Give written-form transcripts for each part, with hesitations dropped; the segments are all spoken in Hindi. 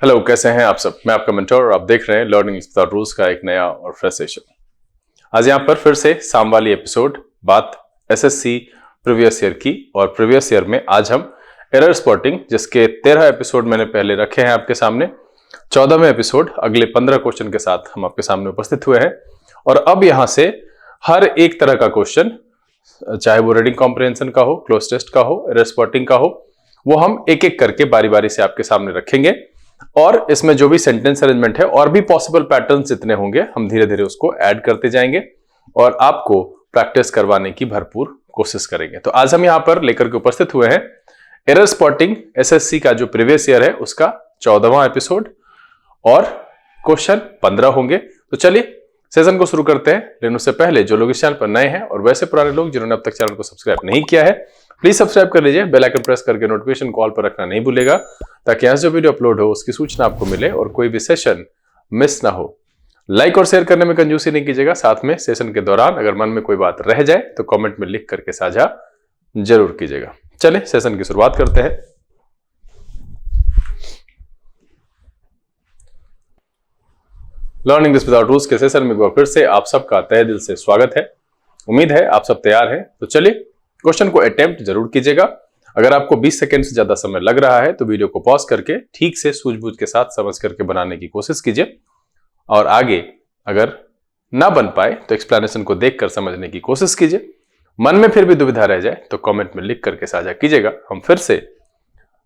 हेलो, कैसे हैं आप सब। मैं आपका मेंटर और आप देख रहे हैं लर्निंग विदाउट रूल्स का एक नया और फ्रेश सेशन। आज यहाँ पर फिर से शाम वाली एपिसोड बात एसएससी प्रीवियस ईयर की, और प्रीवियस ईयर में आज हम एरर स्पॉटिंग, जिसके 13 एपिसोड मैंने पहले रखे हैं आपके सामने, 14वें एपिसोड अगले 15 क्वेश्चन के साथ हम आपके सामने उपस्थित हुए हैं। और अब यहाँ से हर एक तरह का क्वेश्चन, चाहे वो रीडिंग कॉम्प्रिहेंशन का हो, क्लोज टेस्ट का हो, एरर स्पॉटिंग का हो, वो हम एक एक करके बारी बारी से आपके सामने रखेंगे। और इसमें जो भी सेंटेंस अरेंजमेंट है और भी पॉसिबल पैटर्न्स जितने होंगे, हम धीरे धीरे उसको ऐड करते जाएंगे और आपको प्रैक्टिस करवाने की भरपूर कोशिश करेंगे। तो आज हम यहां पर लेकर के उपस्थित हुए हैं एरर स्पॉटिंग एसएससी का जो प्रीवियस ईयर है उसका 14वां एपिसोड, और क्वेश्चन 15 होंगे। तो चलिए सेशन को शुरू करते हैं। लेकिन उससे पहले जो लोग इस चैनल पर नए हैं और वैसे पुराने लोग जिन्होंने अब तक चैनल को सब्सक्राइब नहीं किया है, प्लीज सब्सक्राइब कर लीजिए। बेल आइकन प्रेस करके नोटिफिकेशन कॉल पर रखना नहीं भूलेगा, ताकि आज जो वीडियो अपलोड हो उसकी सूचना आपको मिले और कोई भी सेशन मिस ना हो। लाइक और शेयर करने में कंजूसी नहीं कीजिएगा। साथ में सेशन के दौरान अगर मन में कोई बात रह जाए तो कमेंट में लिख करके साझा जरूर कीजिएगा। चलिए सेशन की शुरुआत करते हैं। लर्निंग दिस विदाउट रूल्स के सेशन में फिर से आप सबका तहे दिल से स्वागत है। उम्मीद है आप सब तैयार हैं। तो चलिए क्वेश्चन को अटेम्प्ट जरूर कीजिएगा। अगर आपको 20 सेकंड से ज्यादा समय लग रहा है तो वीडियो को पॉज करके ठीक से सूझबूझ के साथ समझ करके बनाने की कोशिश कीजिए, और आगे अगर ना बन पाए तो एक्सप्लेनेशन को देखकर समझने की कोशिश कीजिए। मन में फिर भी दुविधा रह जाए तो कमेंट में लिख करके साझा कीजिएगा। हम फिर से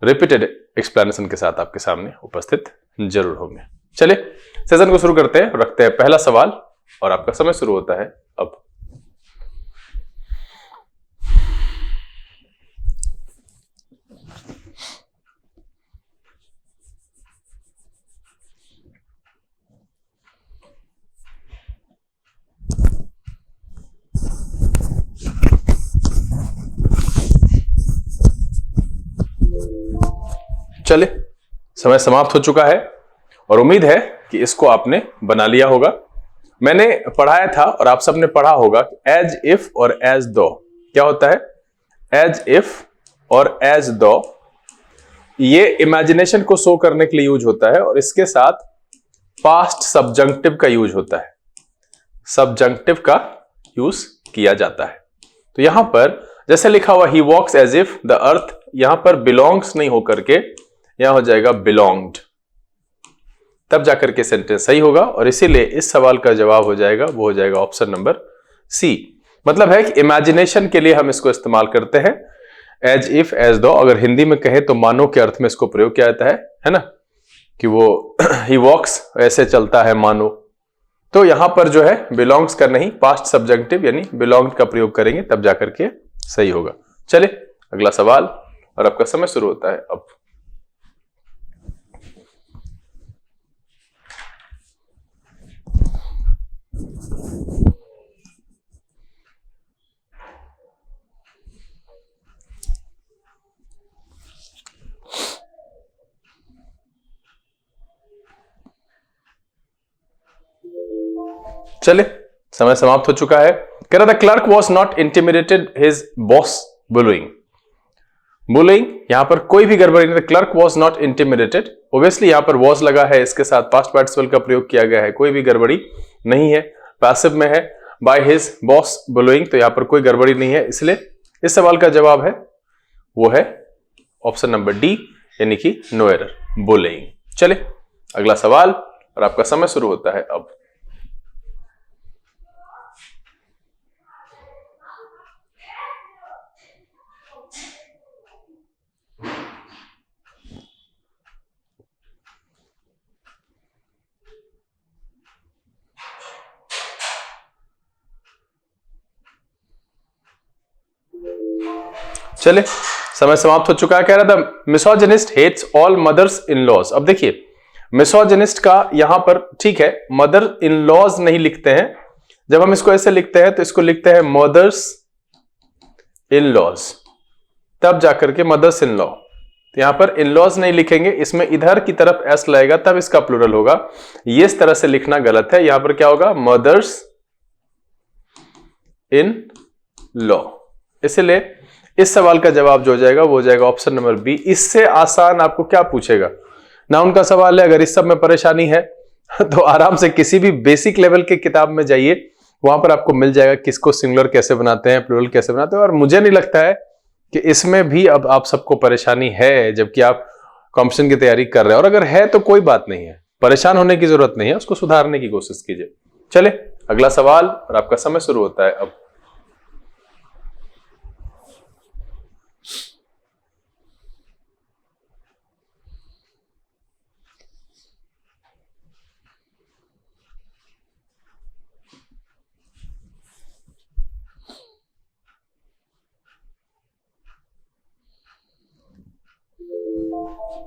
रिपीटेड एक्सप्लेनेशन के साथ आपके सामने उपस्थित जरूर होंगे। चलिए सेशन को शुरू करते हैं। रखते हैं पहला सवाल और आपका समय शुरू होता है अब। चलिए समय समाप्त हो चुका है और उम्मीद है कि इसको आपने बना लिया होगा। मैंने पढ़ाया था और आप सबने पढ़ा होगा एज इफ और एज दो क्या होता है। एज इफ और एज दो ये इमेजिनेशन को शो करने के लिए यूज होता है, और इसके साथ पास्ट सब्जंक्टिव का यूज होता है। सब्जंक्टिव का यूज किया जाता है। तो यहां पर जैसे लिखा हुआ ही walks as if the earth, यहां पर बिलोंग्स नहीं होकर के यहां हो जाएगा बिलोंग्ड, तब जाकर के सेंटेंस सही होगा। और इसीलिए इस सवाल का जवाब हो जाएगा, वो हो जाएगा ऑप्शन नंबर सी। मतलब है कि इमेजिनेशन के लिए हम इसको इस्तेमाल करते हैं। एज इफ एज दो अगर हिंदी में कहे तो मानो के अर्थ में इसको प्रयोग किया जाता है ना, कि वो ही वॉक्स ऐसे चलता है मानो। तो यहां पर जो है बिलोंग्स का नहीं, पास्ट सब्जेक्टिव यानी बिलोंग्ड का प्रयोग करेंगे, तब जाकर के सही होगा। चलिए अगला सवाल और आपका समय शुरू होता है अब। चलिए समय समाप्त हो चुका है। कह रहा था clerk was not intimidated his boss bullying. Bullying यहां पर कोई भी गड़बड़ी नहीं, clerk was not intimidated. Obviously यहां पर वॉज लगा है, इसके साथ पास्ट पार्टिसिपल का प्रयोग किया गया है, कोई भी गड़बड़ी नहीं है। पैसिव में है बाय हिज बॉस बुलिंग, तो यहां पर कोई गड़बड़ी नहीं है। इसलिए इस सवाल का जवाब है वो है ऑप्शन नंबर डी, यानी कि नो एरर, बुलिंग। चलिए अगला सवाल और आपका समय शुरू होता है अब। चले समय समाप्त हो चुका है। कह रहा था misogynist hates all mothers in laws. अब देखिए मिसोजिनिस्ट का यहां पर ठीक है, मदर इन लॉज नहीं लिखते हैं। जब हम इसको ऐसे लिखते हैं तो इसको लिखते हैं मदर्स इन लॉज, तब जाकर के मदर्स इन लॉ। तो यहां पर इन लॉज नहीं लिखेंगे, इसमें इधर की तरफ एस लगेगा, तब इसका प्लूरल होगा। ये इस तरह से लिखना गलत है। यहां पर क्या होगा, मदर्स इन लॉ। इसलिए इस सवाल का जवाब जो हो जाएगा वो हो जाएगा ऑप्शन नंबर बी। इससे आसान आपको क्या पूछेगा, ना उनका सवाल है। अगर इस सब में परेशानी है तो आराम से किसी भी बेसिक लेवल के किताब में जाइए, वहां पर आपको मिल जाएगा किसको सिंगुलर कैसे बनाते हैं, प्लूरल कैसे बनाते हैं। और मुझे नहीं लगता है कि इसमें भी अब आप सबको परेशानी है, जबकि आप कॉम्पिटिशन की तैयारी कर रहे हैं। और अगर है तो कोई बात नहीं है, परेशान होने की जरूरत नहीं है, उसको सुधारने की कोशिश कीजिए। चले अगला सवाल, और आपका समय शुरू होता है अब।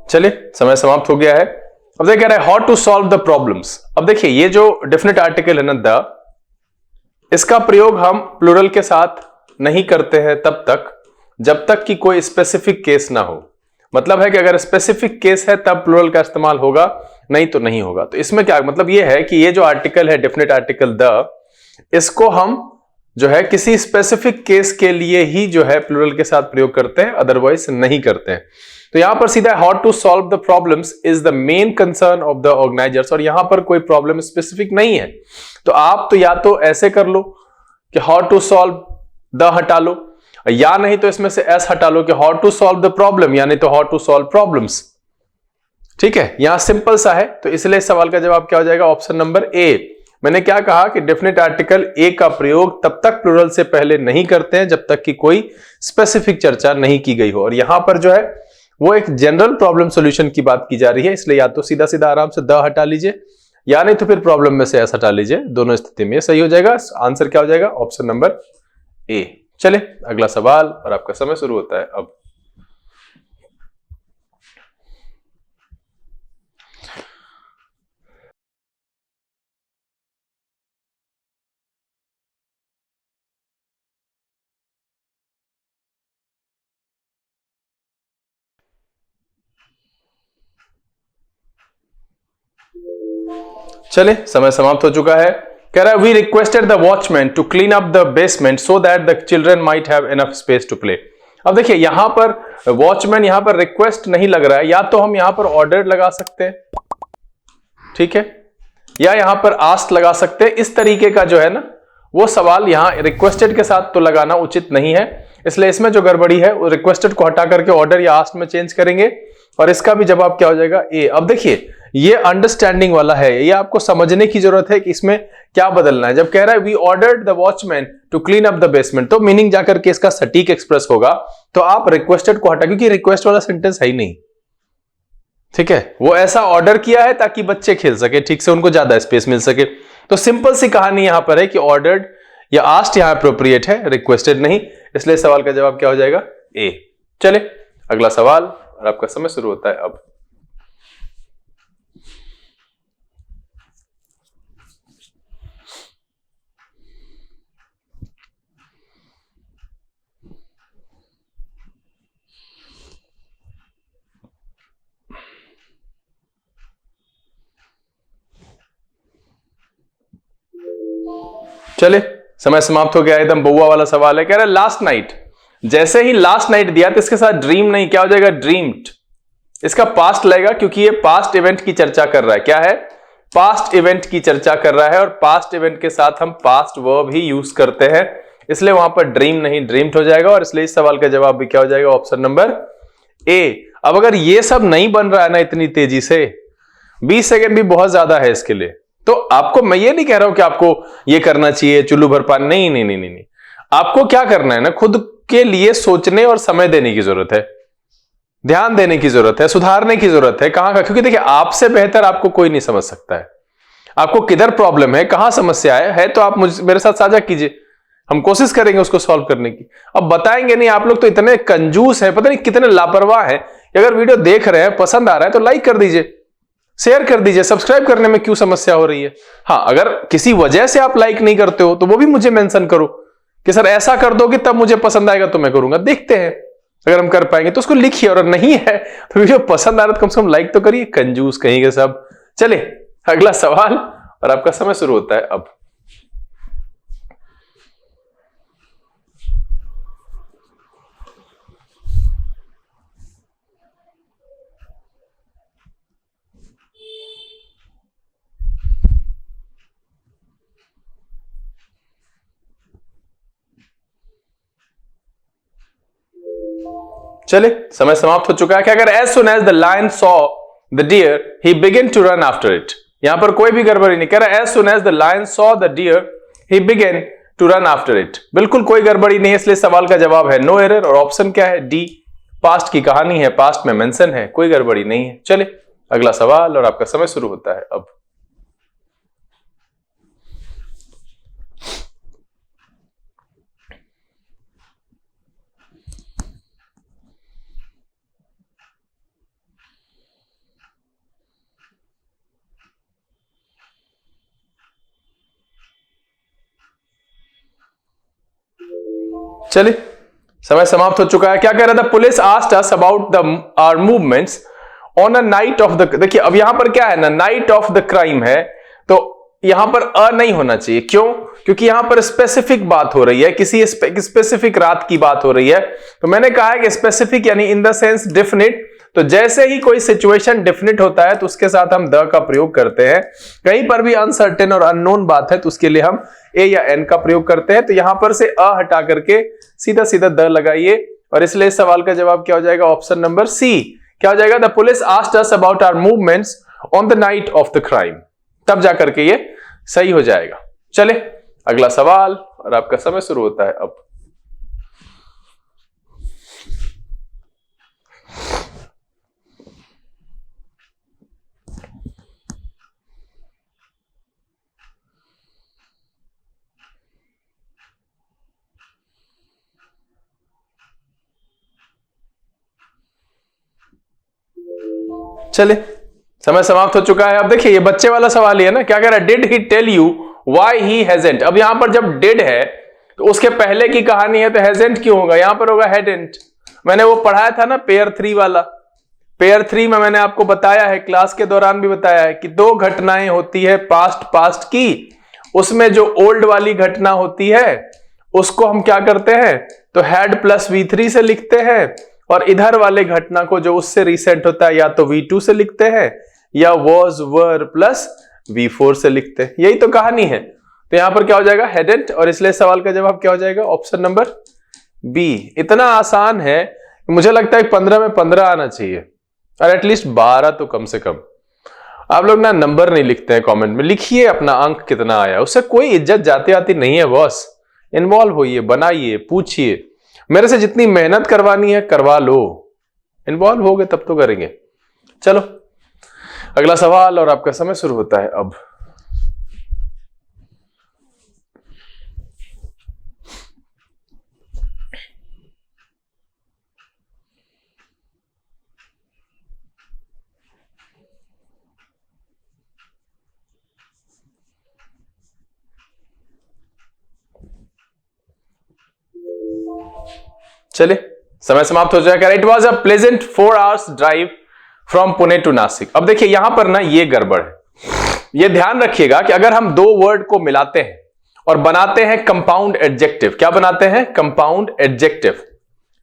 चलिए समय समाप्त हो गया है। अब देखिए कह रहा है how to solve the problems. अब देखिए ये जो डेफिनेट आर्टिकल है ना द, इसका प्रयोग हम प्लूरल के साथ नहीं करते हैं तब तक जब तक कि कोई स्पेसिफिक केस ना हो। मतलब है कि अगर स्पेसिफिक केस है तब प्लूरल का इस्तेमाल होगा, नहीं तो नहीं होगा। तो इसमें क्या मतलब ये है कि ये जो आर्टिकल है डेफिनेट आर्टिकल द, इसको हम जो है किसी स्पेसिफिक केस के लिए ही जो है प्लूरल के साथ प्रयोग करते हैं, अदरवाइज नहीं करते हैं। तो यहां पर सीधा how to solve the problems is the main concern of the organisers, और यहां पर कोई प्रॉब्लम स्पेसिफिक नहीं है। तो आप तो या तो ऐसे कर लो कि हाउ टू सॉल्व द हटा लो, या नहीं तो इसमें से एस हटा लो कि how to solve the problem, यानी तो हाउ टू सॉल्व प्रॉब्लम्स। ठीक है, यहां सिंपल सा है, तो इसलिए सवाल का जवाब क्या हो जाएगा, ऑप्शन नंबर ए। मैंने क्या कहा कि डेफिनेट आर्टिकल ए का प्रयोग तब तक प्लूरल से पहले नहीं करते हैं जब तक कि कोई स्पेसिफिक चर्चा नहीं की गई हो। और यहां पर जो है वो एक जनरल प्रॉब्लम सॉल्यूशन की बात की जा रही है, इसलिए या तो सीधा सीधा आराम से द हटा लीजिए, या नहीं तो फिर प्रॉब्लम में से एस हटा लीजिए। दोनों स्थिति में सही हो जाएगा। आंसर क्या हो जाएगा, ऑप्शन नंबर ए। चले अगला सवाल, और आपका समय शुरू होता है अब। चले समय समाप्त हो चुका है। कह रहा है we requested the watchman to clean up the basement so that the children might have enough space to play. अब देखिए यहां पर वॉचमैन, यहां पर रिक्वेस्ट नहीं लग रहा है, या तो हम यहां पर ऑर्डर लगा सकते हैं, ठीक है, या यहां पर आस्ट लगा सकते हैं। इस तरीके का जो है ना वो सवाल यहां रिक्वेस्टेड के साथ तो लगाना उचित नहीं है, इसलिए इसमें जो गड़बड़ी है वो रिक्वेस्टेड को हटा करके ऑर्डर या आस्ट में चेंज करेंगे, और इसका भी जवाब क्या हो जाएगा, ए। अब देखिए ये अंडरस्टैंडिंग वाला है, ये आपको समझने की जरूरत है कि इसमें क्या बदलना है। जब कह रहा है we ordered the watchman to clean up the basement, तो मीनिंग जाकर के इसका सटीक एक्सप्रेस होगा, तो आप रिक्वेस्टेड को हटा, क्योंकि रिक्वेस्ट वाला सेंटेंस है ही नहीं, ठीक है। वो ऐसा ऑर्डर किया है ताकि बच्चे खेल सके ठीक से, उनको ज्यादा स्पेस मिल सके। तो सिंपल सी कहानी यहां पर है कि ऑर्डर्ड या आस्क्ड यहां अप्रोप्रिएट है, रिक्वेस्टेड नहीं, इसलिए सवाल का जवाब क्या हो जाएगा, ए। चले अगला सवाल, और आपका समय शुरू होता है अब। चले समय समाप्त हो गया, एकदम बउआ वाला सवाल है। कह रहा है लास्ट नाइट, जैसे ही लास्ट नाइट दिया तो इसके साथ ड्रीम नहीं, क्या हो जाएगा, ड्रीम्ड। इसका पास्ट लगेगा क्योंकि ये पास्ट इवेंट की चर्चा कर रहा है। क्या है, पास्ट इवेंट की चर्चा कर रहा है, और पास्ट इवेंट के साथ हम पास्ट वर्ब ही यूज करते हैं, इसलिए वहां पर ड्रीम नहीं ड्रीम्ड हो जाएगा, और इसलिए इस सवाल का जवाब भी क्या हो जाएगा, ऑप्शन नंबर ए। अब अगर ये सब नहीं बन रहा है ना इतनी तेजी से, 20 सेकेंड भी बहुत ज्यादा है इसके लिए, तो आपको, मैं ये नहीं कह रहा हूं कि आपको ये करना चाहिए चुल्लू भर पानी, नहीं नहीं नहीं नहीं नहीं, आपको क्या करना है ना, खुद के लिए सोचने और समय देने की जरूरत है, ध्यान देने की जरूरत है, सुधारने की जरूरत है। कहां का, क्योंकि देखिए आपसे बेहतर आपको कोई नहीं समझ सकता है, आपको किधर प्रॉब्लम है, कहां समस्या है तो आप मेरे साथ साझा कीजिए, हम कोशिश करेंगे उसको सॉल्व करने की। अब बताएंगे नहीं, आप लोग तो इतने कंजूस हैं, पता नहीं कितने लापरवाह हैं कि अगर वीडियो देख रहे हैं, पसंद आ रहा है तो लाइक कर दीजिए, शेयर कर दीजिए, सब्सक्राइब करने में क्यों समस्या हो रही है। हाँ, अगर किसी वजह से आप लाइक नहीं करते हो तो वो भी मुझे मेंशन करो कि सर ऐसा कर दो कि तब मुझे पसंद आएगा तो मैं करूंगा, देखते हैं अगर हम कर पाएंगे तो उसको लिखिए, और नहीं है तो वीडियो पसंद आ रहा है तो कम से कम लाइक तो करिए, कंजूस कहेंगे सब। चले अगला सवाल, और आपका समय शुरू होता है अब। चले, समय समाप्त हो चुका है। क्या अगर as soon as the lion saw the deer he began to run after it. यहां पर कोई भी गड़बड़ी नहीं, कह रहा as soon as the lion saw the deer he began to run after it. बिल्कुल कोई गड़बड़ी नहीं है, इसलिए सवाल का जवाब है नो एरर। और ऑप्शन क्या है? डी, पास्ट की कहानी है, पास्ट में मेंशन है, कोई गड़बड़ी नहीं है। चले अगला सवाल और आपका समय शुरू होता है अब। चलिए समय समाप्त हो चुका है। क्या कह रहा था? Police asked us about the our movements on a night of the, देखिए अब यहां पर क्या है ना, नाइट ऑफ द क्राइम है, तो यहां पर अ नहीं होना चाहिए। क्यों? क्योंकि यहां पर स्पेसिफिक बात हो रही है, किसी स्पेसिफिक रात की बात हो रही है। तो मैंने कहा है कि स्पेसिफिक यानी इन द सेंस डेफिनिट, तो जैसे ही कोई सिचुएशन डेफिनिट होता है तो उसके साथ हम द का प्रयोग करते हैं। कहीं पर भी अनसर्टेन और अननोन बात है तो उसके लिए हम ए या एन का प्रयोग करते हैं। तो यहां पर से अ हटा करके सीधा सीधा द लगाइए, और इसलिए इस सवाल का जवाब क्या हो जाएगा? Option number C. क्या हो जाएगा? The police asked us about our movements on the night of the crime. तब जाकर के ये सही हो जाएगा। चले अगला सवाल और आपका समय शुरू होता है अब। चले समय समाप्त हो चुका है। अब देखिए ये बच्चे वाला सवाल ही है ना। क्या कह रहा है? Did he tell you why he hasn't. अब यहां पर जब डिड है तो उसके पहले की कहानी है, तो हैजंट क्यों होगा? यहां पर होगा हैडेंट। मैंने वो पढ़ाया था ना पेयर 3 वाला। पेयर 3 में मैंने आपको बताया है, क्लास के दौरान भी बताया है कि दो घटनाएं होती है पास्ट की। उसमें जो ओल्ड वाली घटना होती है उसको हम क्या करते हैं? तो हैड प्लस V3 से लिखते हैं, और इधर वाले घटना को जो उससे रिसेंट होता है या तो V2 से लिखते हैं या वॉज वर प्लस V4 से लिखते हैं। यही तो कहानी है। तो यहां पर क्या हो जाएगा? हेडेंट। और इसलिए सवाल का जवाब क्या हो जाएगा? Option number B. इतना आसान है, मुझे लगता है 15 में 15 आना चाहिए, और एटलीस्ट 12 तो कम से कम। आप लोग ना नंबर नहीं लिखते हैं कमेंट में, लिखिए अपना अंक कितना आया, उससे कोई इज्जत जाती आती नहीं है बॉस। इन्वॉल्व होइए, बनाइए, पूछिए। मेरे से जितनी मेहनत करवानी है करवा लो, इन्वॉल्व हो गए तब तो करेंगे। चलो अगला सवाल और आपका समय शुरू होता है अब। चले समय समाप्त हो जाएगा। It was a pleasant 4 hours drive from Pune to Nasik. अब देखिए यहां पर ना ये गड़बड़ है, ये ध्यान रखिएगा कि अगर हम दो वर्ड को मिलाते हैं और बनाते हैं कंपाउंड एडजेक्टिव। क्या बनाते हैं? Compound adjective.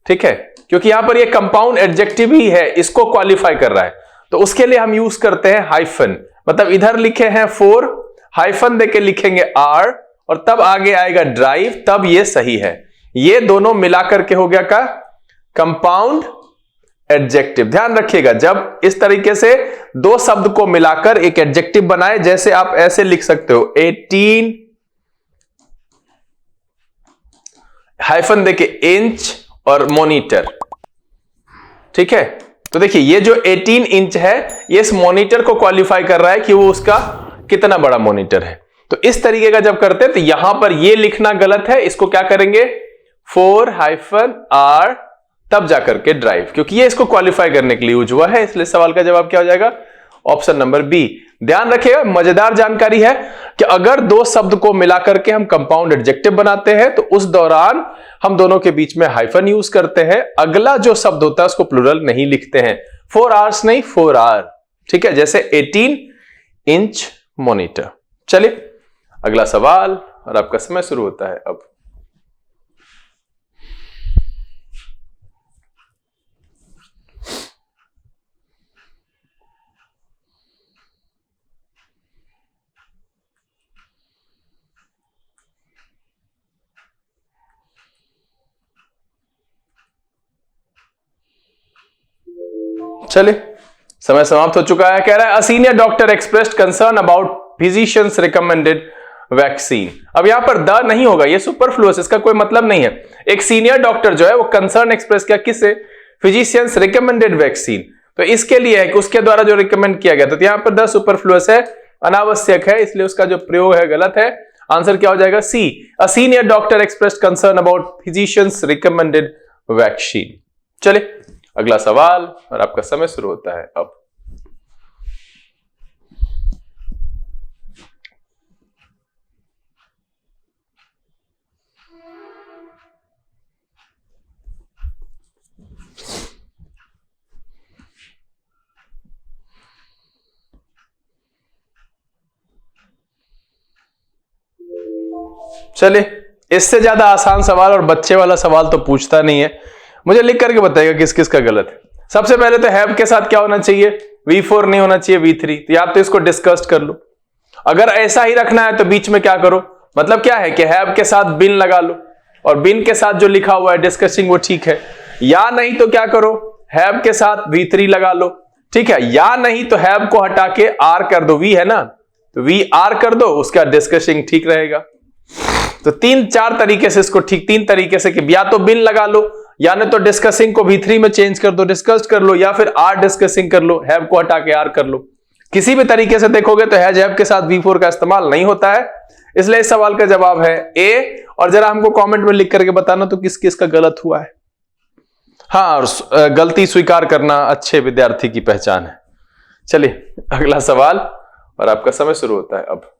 ठीक है, क्योंकि यहां पर ये कंपाउंड एडजेक्टिव ही है, इसको क्वालिफाई कर रहा है, तो उसके लिए हम यूज करते हैं हाइफन। मतलब इधर लिखे हैं 4, हाइफन देके लिखेंगे आर, और तब आगे आएगा ड्राइव, तब ये सही है। ये दोनों मिलाकर के हो गया का कंपाउंड एडजेक्टिव। ध्यान रखिएगा, जब इस तरीके से दो शब्द को मिलाकर एक एडजेक्टिव बनाए, जैसे आप ऐसे लिख सकते हो 18 हाइफन देके इंच और मॉनिटर। ठीक है, तो देखिए ये जो 18 इंच है ये इस मॉनिटर को क्वालिफाई कर रहा है कि वो उसका कितना बड़ा मॉनिटर है। तो इस तरीके का जब करते हैं तो यहां पर ये लिखना गलत है, इसको क्या करेंगे? 4-R तब जाकर के ड्राइव, क्योंकि ये इसको क्वालिफाई करने के लिए यूज हुआ है। इसलिए सवाल का जवाब क्या हो जाएगा? Option number B. ध्यान रखिएगा, मजेदार जानकारी है कि अगर दो शब्द को मिलाकर के हम कंपाउंड एडजेक्टिव बनाते हैं तो उस दौरान हम दोनों के बीच में हाइफन यूज करते हैं। अगला जो शब्द होता है उसको प्लूरल नहीं लिखते हैं, 4 hours नहीं 4R। ठीक है, जैसे 18 इंच मॉनिटर। चलिए अगला सवाल और आपका समय शुरू होता है अब। चलिए समय समाप्त हो चुका है। कह रहा है अ senior doctor expressed concern about physicians recommended vaccine. अब यहां पर द नहीं होगा, ये सुपरफ्लुअस, इसका कोई मतलब नहीं है। एक सीनियर डॉक्टर जो है वो कंसर्न एक्सप्रेस किया किससे? Physicians recommended vaccine. तो इसके लिए है कि उसके द्वारा जो रिकमेंड किया गया, तो यहां पर द सुपरफ्लुअस है, अनावश्यक है, इसलिए उसका जो प्रयोग है गलत है। आंसर क्या हो जाएगा? C, a senior doctor expressed concern about physicians recommended vaccine. चलिए अगला सवाल और आपका समय शुरू होता है अब। चलिए इससे ज्यादा आसान सवाल और बच्चे वाला सवाल तो पूछता नहीं है। मुझे लिख करके बताइएगा किस किस का गलत है। सबसे पहले तो हैव के साथ क्या होना चाहिए? V4 नहीं होना चाहिए, V3। तो या तो इसको डिस्कस कर लो। अगर ऐसा ही रखना है तो बीच में क्या करो, मतलब क्या है कि हैव के साथ बिन लगा लो, और बिन के साथ जो लिखा हुआ है डिस्कसिंग वो ठीक है। या नहीं तो क्या करो, हैव के साथ V3 लगा लो, ठीक है। या नहीं तो हैव को हटा के आर कर दो, वी है ना, तो वी आर कर दो, उसका डिस्कसिंग ठीक रहेगा। तो 3-4 तरीके से इसको ठीक, 3 तरीके से कि या तो बिन लगा लो, या नहीं तो डिस्कसिंग को V3 में चेंज कर दो, डिस्कस्ड कर लो, या फिर आर डिस्कसिंग कर लो, हैव को हटा के आर कर लो। किसी भी तरीके से देखोगे तो हैज हैव के साथ V4 का इस्तेमाल नहीं होता है, इसलिए इस सवाल का जवाब है ए। और जरा हमको कमेंट में लिख करके बताना तो किस किस का गलत हुआ है। हाँ, और गलती स्वीकार करना अच्छे विद्यार्थी की पहचान है। चलिए अगला सवाल और आपका समय शुरू होता है अब।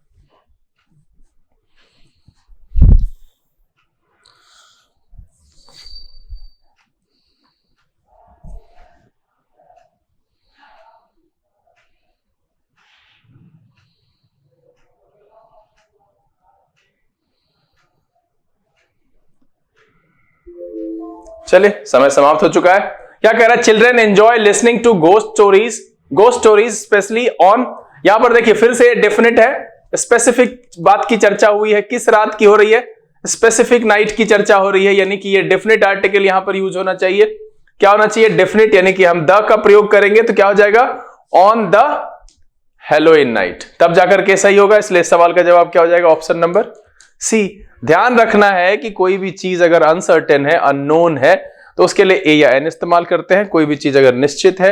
चलिए समय समाप्त हो चुका है। क्या कह रहा है? Children enjoy listening to ghost stories specially on. यहां पर देखिए फिर से डेफिनेट है, स्पेसिफिक बात की चर्चा हुई है। किस रात की हो रही है? स्पेसिफिक नाइट की चर्चा हो रही है, यानी कि ये डेफिनेट आर्टिकल यहां पर यूज होना चाहिए। क्या होना चाहिए? डेफिनेट, यानी कि हम द का प्रयोग करेंगे तो क्या हो जाएगा? ऑन द हैलोवीन नाइट, तब जाकर के सही होगा। इसलिए इस सवाल का जवाब क्या हो जाएगा? Option number C. ध्यान रखना है कि कोई भी चीज अगर अनसर्टेन है, अननोन है, तो उसके लिए ए या एन इस्तेमाल करते हैं। कोई भी चीज अगर निश्चित है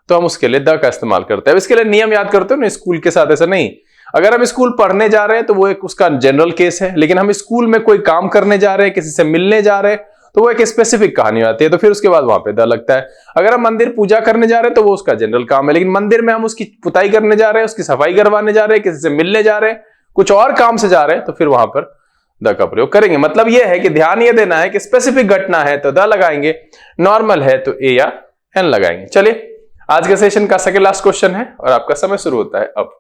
तो हम उसके लिए द का इस्तेमाल करते हैं। इसके लिए नियम याद करते हो ना, स्कूल के साथ ऐसा नहीं। अगर हम स्कूल पढ़ने जा रहे हैं तो वो एक उसका जनरल केस है, लेकिन हम स्कूल में कोई काम करने जा रहे हैं, किसी से मिलने जा रहे हैं, तो वो एक स्पेसिफिक कहानी आती है, तो फिर उसके बाद वहां पे द लगता है। अगर हम मंदिर पूजा करने जा रहे हैं तो वो उसका जनरल काम है, लेकिन मंदिर में हम उसकी पुताई करने जा रहे हैं, उसकी सफाई करवाने जा रहे हैं, किसी से मिलने जा रहे हैं, कुछ और काम से जा रहे हैं, तो फिर वहां पर द का प्रयोग करेंगे। मतलब यह है कि ध्यान ये देना है कि स्पेसिफिक घटना है तो द लगाएंगे, नॉर्मल है तो ए या एन लगाएंगे। चलिए आज के सेशन का सेकंड लास्ट क्वेश्चन है और आपका समय शुरू होता है अब।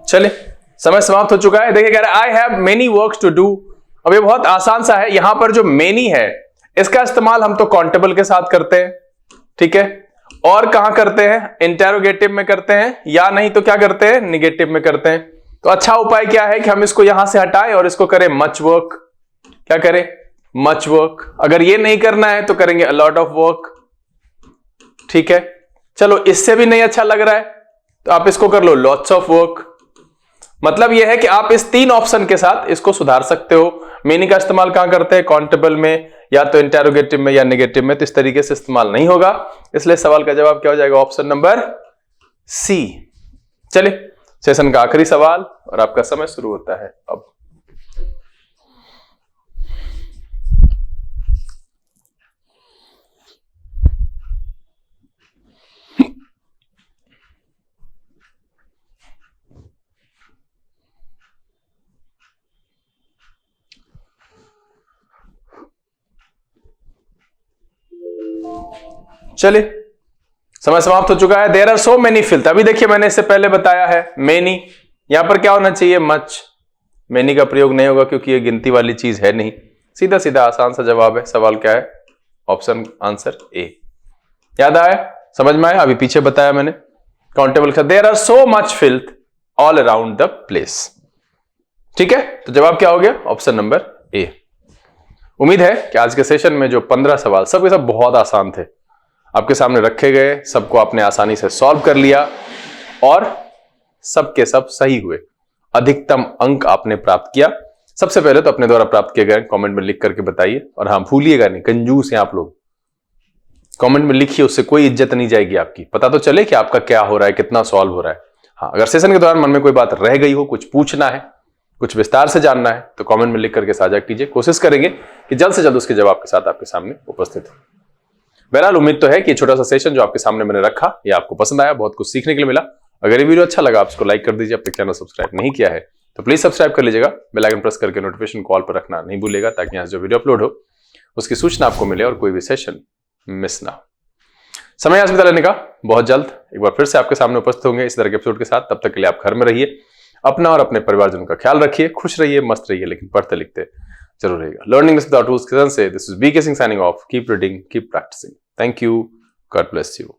चलिए समय समाप्त हो चुका है। देखिए कह रहा है I have many works to do. अब ये बहुत आसान सा है। यहां पर जो मेनी है इसका इस्तेमाल हम तो काउंटेबल के साथ करते हैं, ठीक है। और कहां करते हैं? इंटेरोगेटिव में करते हैं, या नहीं तो क्या करते हैं? निगेटिव में करते हैं। तो अच्छा उपाय क्या है कि हम इसको यहां से हटाएं और इसको करें मच वर्क। क्या करें? Much work. अगर ये नहीं करना है तो करेंगे अ लॉट ऑफ वर्क, ठीक है। चलो इससे भी नहीं अच्छा लग रहा है तो आप इसको कर लो लॉट्स ऑफ वर्क। मतलब यह है कि आप इस 3 ऑप्शन के साथ इसको सुधार सकते हो। मेनी का इस्तेमाल कहां करते हैं? काउंटेबल में, या तो इंटेरोगेटिव में या नेगेटिव में, तो इस तरीके से इस्तेमाल नहीं होगा। इसलिए सवाल का जवाब क्या हो जाएगा? Option number C. चलिए सेशन का आखिरी सवाल और आपका समय शुरू होता है अब। चलिए समय समाप्त हो चुका है। There are so many filth. अभी देखिए मैंने इससे पहले बताया है मेनी, यहां पर क्या होना चाहिए? मच। मेनी का प्रयोग नहीं होगा क्योंकि ये गिनती वाली चीज है नहीं। सीधा सीधा आसान सा जवाब है। सवाल क्या है? Option answer A. याद आया? समझ में आया? अभी पीछे बताया मैंने। काउंटेबल लिखा, there are so much filth all around the place. ठीक है, तो जवाब क्या हो गया? Option number A. उम्मीद है कि आज के सेशन में जो 15 सवाल सबके सब बहुत आसान थे, आपके सामने रखे गए, सबको आपने आसानी से सॉल्व कर लिया और सबके सब सही हुए। अधिकतम अंक आपने प्राप्त किया। सबसे पहले तो अपने द्वारा प्राप्त किए गए कमेंट में लिख करके बताइए, और हाँ भूलिएगा नहीं, कंजूस हैं आप लोग, कमेंट में लिखिए, उससे कोई इज्जत नहीं जाएगी आपकी। पता तो चले कि आपका क्या हो रहा है, कितना सॉल्व हो रहा है। हाँ, अगर सेशन के दौरान मन में कोई बात रह गई हो, कुछ पूछना है, कुछ विस्तार से जानना है, तो कमेंट में लिख करके साझा कीजिए। कोशिश करेंगे कि जल्द से जल्द उसके जवाब के साथ आपके सामने उपस्थित हो। बहरहाल उम्मीद तो है कि छोटा सा सेशन जो आपके सामने मैंने रखा, ये आपको पसंद आया, बहुत कुछ सीखने के लिए मिला। अगर ये वीडियो अच्छा लगा, आप इसको लाइक कर दीजिए। अब तक चैनल सब्सक्राइब नहीं किया है तो प्लीज सब्सक्राइब कर लीजिएगा। बेल आइकन प्रेस करके नोटिफिकेशन कॉल पर रखना नहीं भूलिएगा, ताकि यहाँ जो वीडियो अपलोड हो उसकी सूचना आपको मिले और कोई भी सेशन मिस ना हो। समय आज बिता लेने का, बहुत जल्द एक बार फिर से आपके सामने उपस्थित होंगे इस तरह के एपिसोड के साथ। तब तक के लिए आप घर में रहिए, अपना और अपने परिवारजनों का ख्याल रखिए, खुश रहिए, मस्त रहिए, लेकिन पढ़ते लिखते जरूर रहिएगा। लर्निंग विदाउट रूल्स के से this is BK Singh signing off. Keep reading, keep practising. Thank you, God bless you.